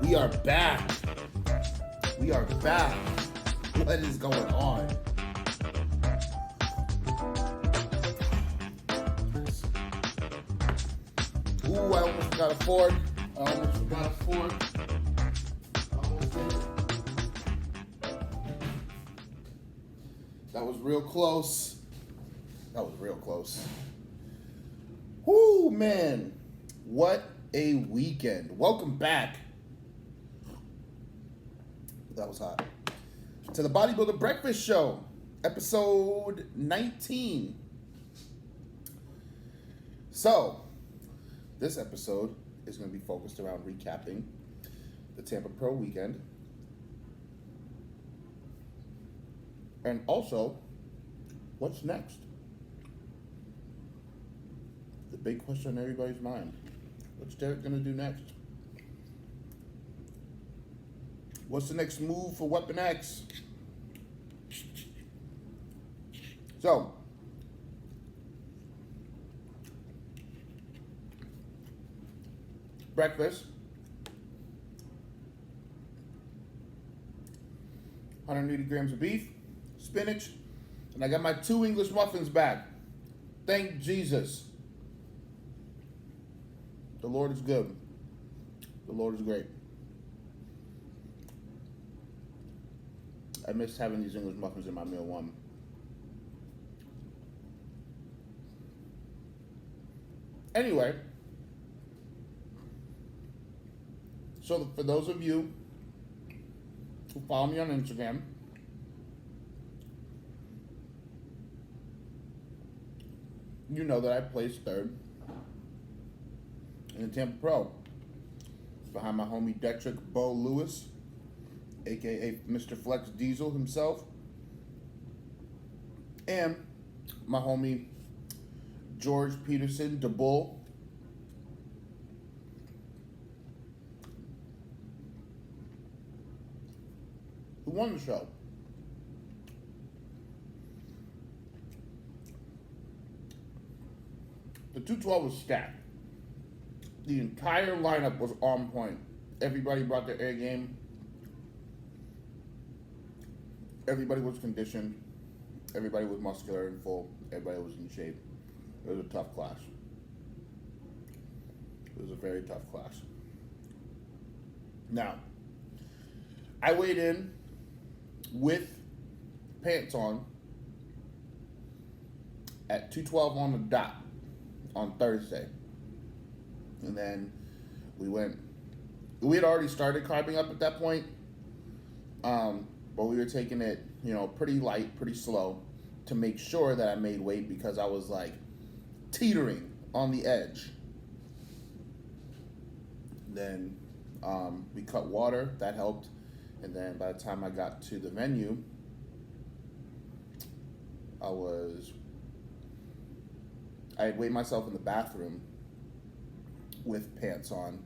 We are back. We are back. What is going on? Ooh, I almost forgot a fork. Almost did it. That was real close. Whoo, man. What a weekend. Welcome back. That was hot. To the BodyBuilder Breakfast Show, episode 19. So, this episode is going to be focused around recapping the Tampa Pro weekend. And also, what's next? The big question on everybody's mind. What's Derek going to do next? What's the next move for Weapon X? So, breakfast, 180 grams of beef, spinach, and I got my 2 English muffins back. Thank Jesus. The Lord is good. The Lord is great. I miss having these English muffins in my meal one. Anyway, so for those of you who follow me on Instagram, you know that I placed third in the Tampa Pro behind my homie Detrick Bo Lewis, aka Mr. Flex Diesel himself, and my homie George Peterson, the Bull. Who won the show. The 212 was stacked. The entire lineup was on point. Everybody brought their A game. Everybody was conditioned. Everybody was muscular and full. Everybody was in shape. It was a tough class. It was a very tough class. Now, I weighed in with pants on at 212 on the dot on Thursday. And then we had already started carving up at that point. But we were taking it, pretty light, pretty slow to make sure that I made weight because I was like teetering on the edge. Then we cut water, that helped. And then by the time I got to the venue, I had weighed myself in the bathroom with pants on,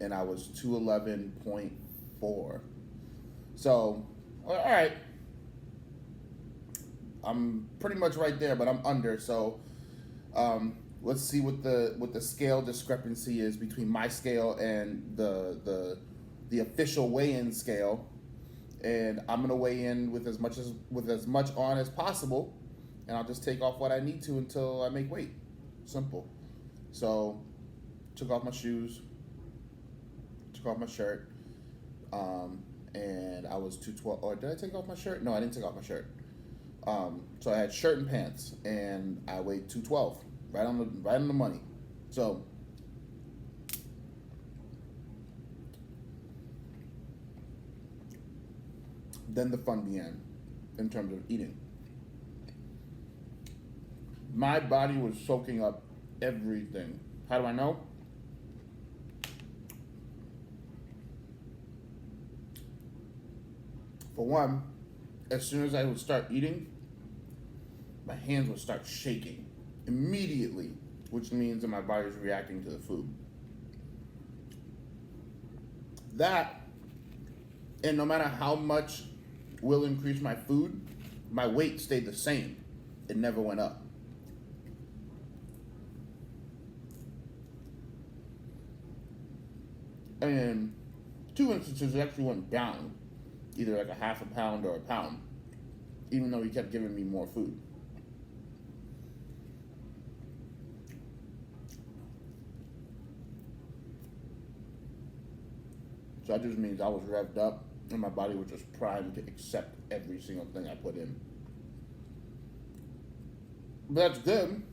and I was 211.4. So, all right, I'm pretty much right there, but I'm under. So, let's see what the scale discrepancy is between my scale and the official weigh-in scale. And I'm gonna weigh in with as much on as possible, and I'll just take off what I need to until I make weight. Simple. So, took off my shoes, took off my shirt, and I was 212. Or did I take off my shirt? No, I didn't take off my shirt. So I had shirt and pants, and I weighed 212, right on the money. So, then the fun began in terms of eating. My body was soaking up everything. How do I know? For one, as soon as I would start eating, my hands would start shaking immediately, which means that my body is reacting to the food. That, and no matter how much will increase my food, my weight stayed the same. It never went up. And in 2 instances, it actually went down, either like a half a pound or a pound, even though he kept giving me more food. So that just means I was revved up and my body was just primed to accept every single thing I put in. But that's good,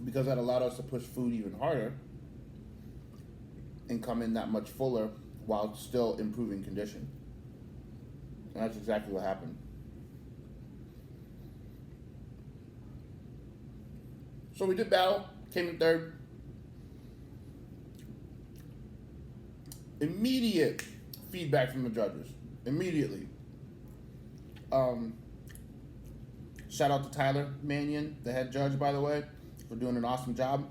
because that allowed us to push food even harder and come in that much fuller while still improving condition. And that's exactly what happened. So we did battle, came in third. Immediate feedback from the judges. Immediately. Shout out to Tyler Mannion, the head judge, by the way, for doing an awesome job.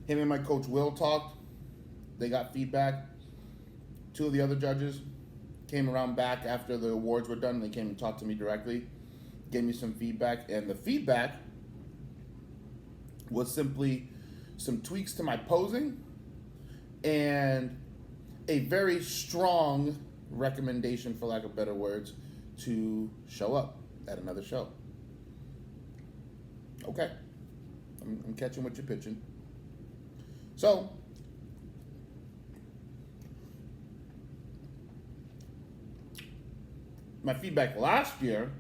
Him and my coach Will talked. They got feedback. 2 of the other judges came around back after the awards were done. They came and talked to me directly, gave me some feedback, and the feedback was simply some tweaks to my posing and a very strong recommendation, for lack of better words, to show up at another show. Okay, I'm catching what you're pitching. So, my feedback last year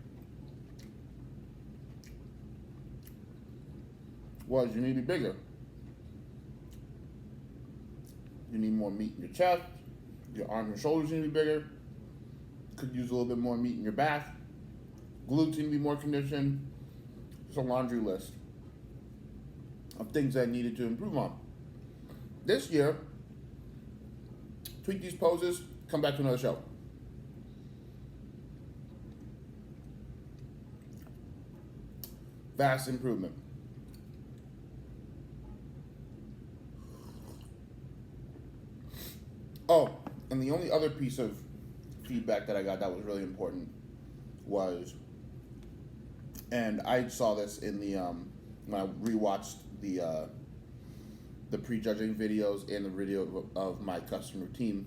was you need to be bigger. You need more meat in your chest. Your arms and shoulders need to be bigger. Could use a little bit more meat in your back. Glutes need to be more conditioned. It's a laundry list of things I needed to improve on. This year, tweak these poses, come back to another show. Vast improvement. Oh, and the only other piece of feedback that I got that was really important was, and I saw this in the when I rewatched the prejudging videos and the video of my custom routine.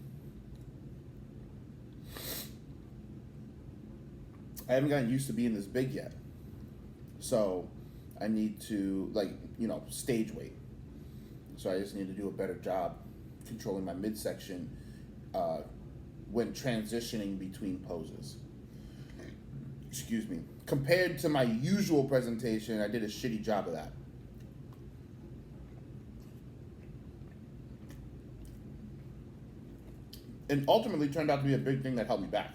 I haven't gotten used to being this big yet, so I need to, stage weight. So I just need to do a better job controlling my midsection when transitioning between poses. Excuse me. Compared to my usual presentation, I did a shitty job of that. And ultimately turned out to be a big thing that held me back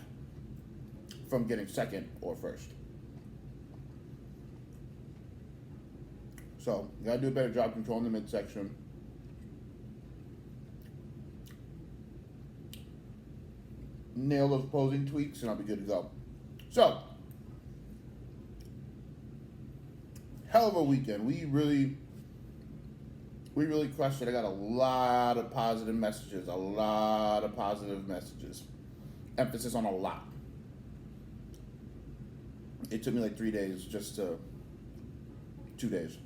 from getting second or first. So, you gotta do a better job controlling the midsection. Nail those posing tweaks and I'll be good to go. So, hell of a weekend. We really crushed it. I got a lot of positive messages. Emphasis on a lot. It took me like 3 days, 2 days.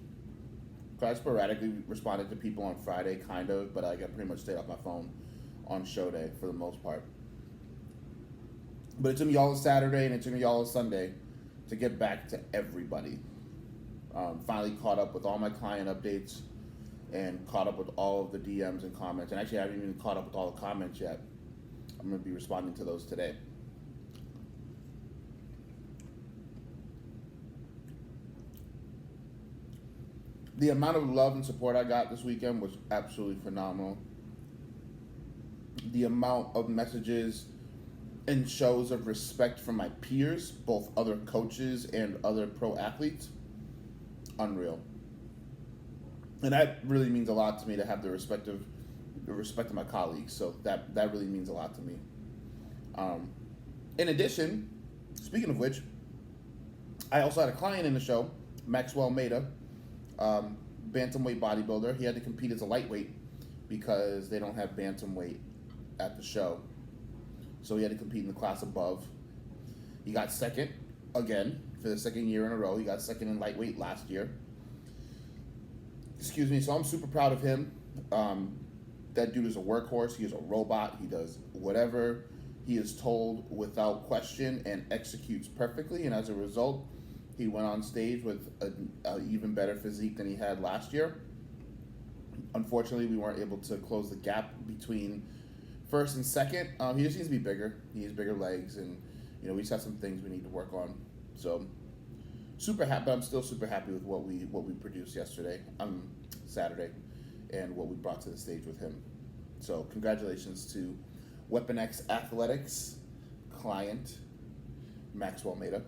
I sporadically responded to people on Friday, kind of, but I pretty much stayed off my phone on show day for the most part. But it took me all of Saturday and it took me all of Sunday to get back to everybody. Finally caught up with all my client updates and caught up with all of the DMs and comments. And actually, I haven't even caught up with all the comments yet. I'm going to be responding to those today. The amount of love and support I got this weekend was absolutely phenomenal. The amount of messages and shows of respect from my peers, both other coaches and other pro athletes, unreal. And that really means a lot to me, to have the respect of my colleagues. So that really means a lot to me. In addition, speaking of which, I also had a client in the show, Maxwell Maida, bantamweight bodybuilder. He had to compete as a lightweight because they don't have bantamweight at the show. So he had to compete in the class above. He got second again for the second year in a row. He got second in lightweight last year. Excuse me. So I'm super proud of him. That dude is a workhorse. He is a robot. He does whatever he is told without question and executes perfectly. And as a result, he went on stage with an even better physique than he had last year. Unfortunately, we weren't able to close the gap between first and second. He just needs to be bigger. He has bigger legs, and we just have some things we need to work on. So super happy. I'm still super happy with what we produced yesterday, Saturday, and what we brought to the stage with him. So congratulations to Weapon X Athletics client Maxwell Maida.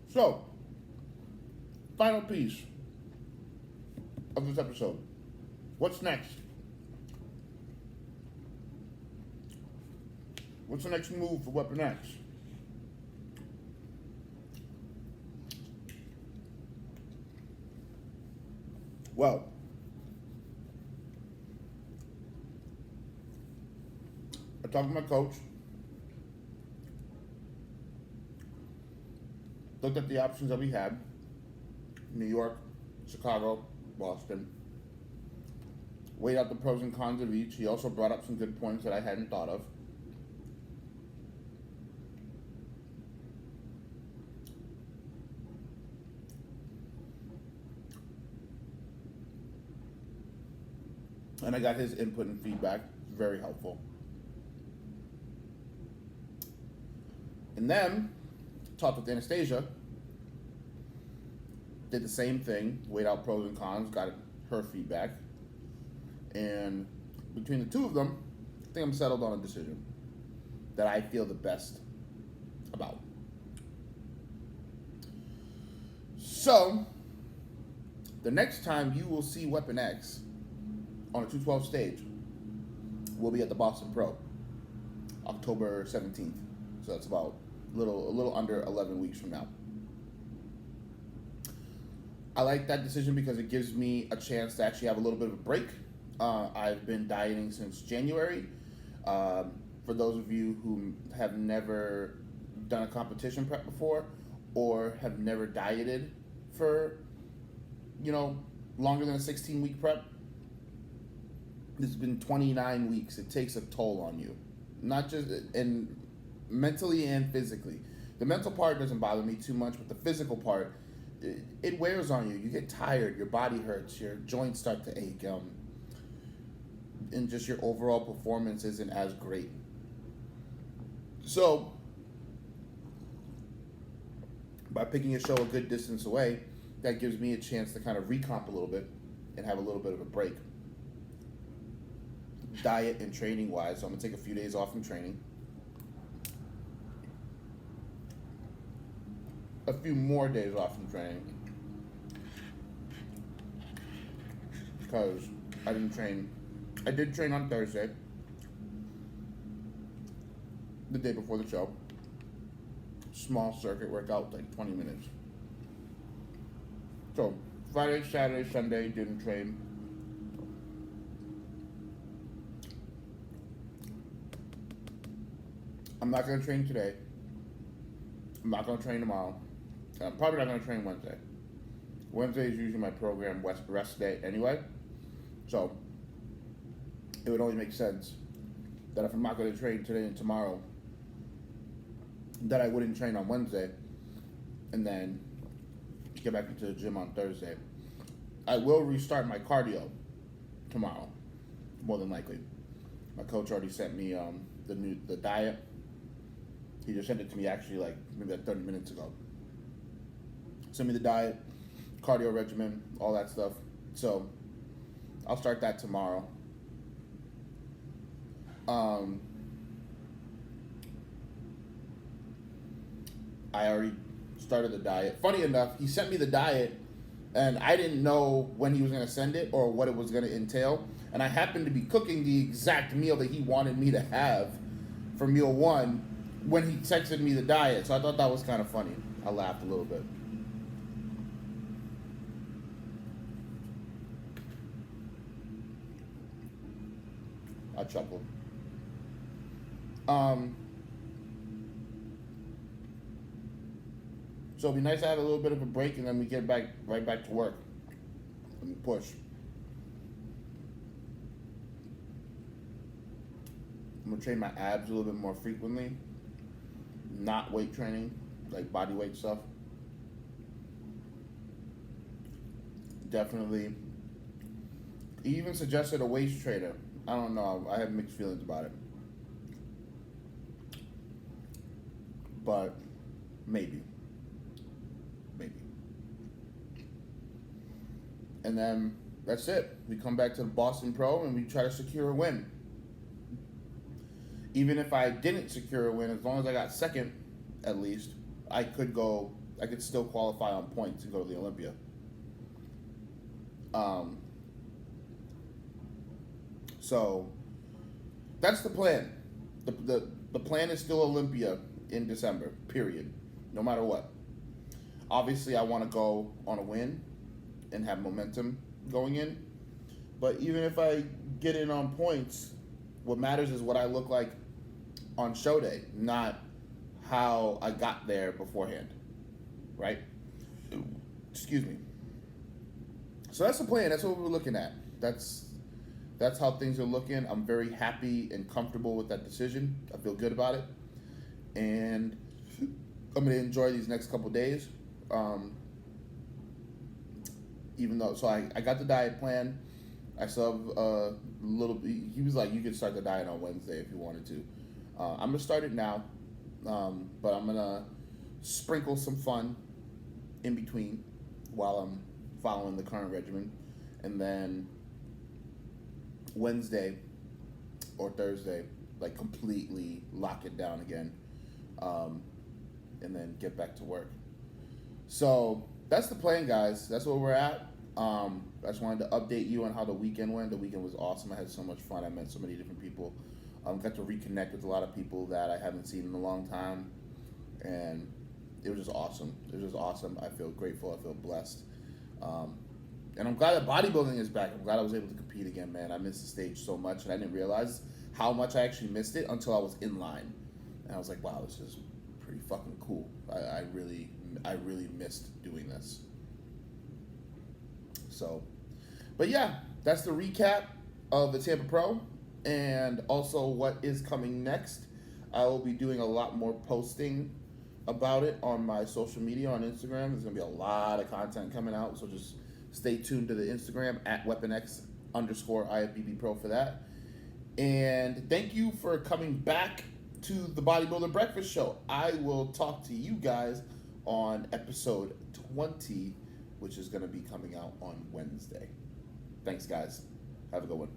So, final piece of this episode. What's next? What's the next move for Weapon X? Well, I talked to my coach, looked at the options that we had: New York, Chicago, Boston. Weighed out the pros and cons of each. He also brought up some good points that I hadn't thought of. And I got his input and feedback. Very helpful. And then, talked with Anastasia. Did the same thing. Weighed out pros and cons. Got her feedback. And between the two of them, I think I'm settled on a decision that I feel the best about. So, the next time you will see Weapon X on a 212 stage will be at the Boston Pro, October 17th. So that's about a little under 11 weeks from now. I like that decision because it gives me a chance to actually have a little bit of a break. I've been dieting since January. For those of you who have never done a competition prep before or have never dieted for, longer than a 16-week prep, it's been 29 weeks. It takes a toll on you, not just mentally and physically. The mental part doesn't bother me too much, but the physical part, it wears on you. You get tired, your body hurts, your joints start to ache, and just your overall performance isn't as great. So, by picking a show a good distance away, that gives me a chance to kind of recomp a little bit and have a little bit of a break. Diet and training wise, so I'm going to take a few days off from training. A few more days off from training. Because I didn't train. I did train on Thursday, the day before the show. Small circuit workout, like 20 minutes. So, Friday, Saturday, Sunday, didn't train. I'm not going to train today. I'm not going to train tomorrow. I'm probably not going to train Wednesday. Wednesday is usually my program rest day anyway. So, it would only make sense that if I'm not going to train today and tomorrow, that I wouldn't train on Wednesday and then get back into the gym on Thursday. I will restart my cardio tomorrow, more than likely. My coach already sent me the diet. He just sent it to me actually like maybe like 30 minutes ago. Sent me the diet, cardio regimen, all that stuff. So I'll start that tomorrow. I already started the diet. Funny enough, he sent me the diet and I didn't know when he was going to send it or what it was going to entail. And I happened to be cooking the exact meal that he wanted me to have for meal one when he texted me the diet. So I thought that was kind of funny. I laughed a little bit. I chuckled. So it'd be nice to have a little bit of a break, and then we get right back to work and we push. I'm gonna train my abs a little bit more frequently, not weight training, like body weight stuff. Definitely. He even suggested a waist trainer. I don't know. I have mixed feelings about it. But maybe. And then that's it. We come back to the Boston Pro and we try to secure a win. Even if I didn't secure a win, as long as I got second, at least, I could still qualify on points to go to the Olympia. So that's the plan. The plan is still Olympia in December, period. No matter what. Obviously, I want to go on a win and have momentum going in. But even if I get in on points, what matters is what I look like on show day, not how I got there beforehand, right? Excuse me. So that's the plan. That's what we're looking at. That's how things are looking. I'm very happy and comfortable with that decision. I feel good about it. And I'm going to enjoy these next couple days. Even though, so I got the diet plan. I still have a little bit. He was like, you could start the diet on Wednesday if you wanted to. I'm going to start it now. But I'm going to sprinkle some fun in between while I'm following the current regimen. And then Wednesday or Thursday, like completely lock it down again. And then get back to work. So that's the plan, guys. That's where we're at. I just wanted to update you on how the weekend went. The weekend was awesome. I had so much fun. I met so many different people. Got to reconnect with a lot of people that I haven't seen in a long time. And it was just awesome. I feel grateful. I feel blessed. And I'm glad that bodybuilding is back. I'm glad I was able to compete again, man. I missed the stage so much, and I didn't realize how much I actually missed it until I was in line. And I was like, wow, this is pretty fucking cool. I really missed doing this. So, but yeah, that's the recap of the Tampa Pro and also what is coming next. I will be doing a lot more posting about it on my social media, on Instagram. There's going to be a lot of content coming out, so just stay tuned to the Instagram at weaponx_IFBB Pro for that. And thank you for coming back to the BodyBuilder Breakfast Show. I will talk to you guys on episode 20, which is going to be coming out on Wednesday. Thanks, guys. Have a good one.